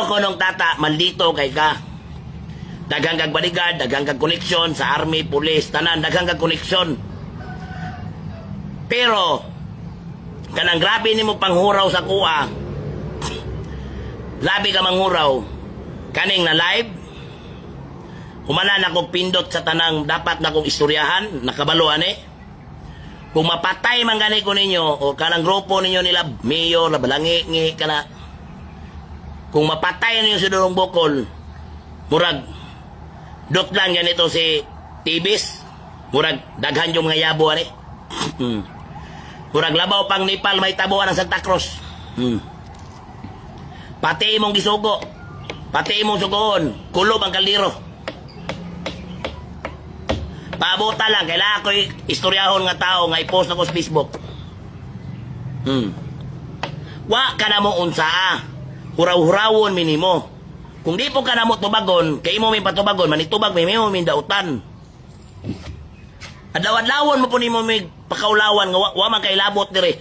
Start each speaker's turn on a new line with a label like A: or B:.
A: ko nung tata, maldito kay ka. Daghang kag bodyguard, daghang kag koneksyon sa army, police, tanan, daghang kag koneksyon. Pero, kanang grabe ni mo panghuraw sa kuha, labi ka manghuraw, kaning na live, humana na kong pindot sa tanang dapat na kong istoryahan, nakabaluan eh. Kung mapatay man gani ko ninyo, o kanang grupo ninyo nila, mayor, labalangi, kana, kung mapatay ninyo si Dudong Bukol, murag, dot lang ganito si Tibis, murag, daghan yung mga yabo, ani. Murag, labaw pang Nepal, may tabuan ng Santa Cruz. Pati imong gisugo, pati imong sugoon, kulob ang kaldero. Paabuta lang, kailangan ko istoryahon nga tao nga i-post ako sa Facebook. Wa ka na mo unsa, huraw-hurawon minimo. Kung di po ka na mo tubagon, kay mo may patubagon, manitubag may mo may dautan. Adlaw-adlawon mo po ni mo may pakaulawan, nga wa man kay labot dire.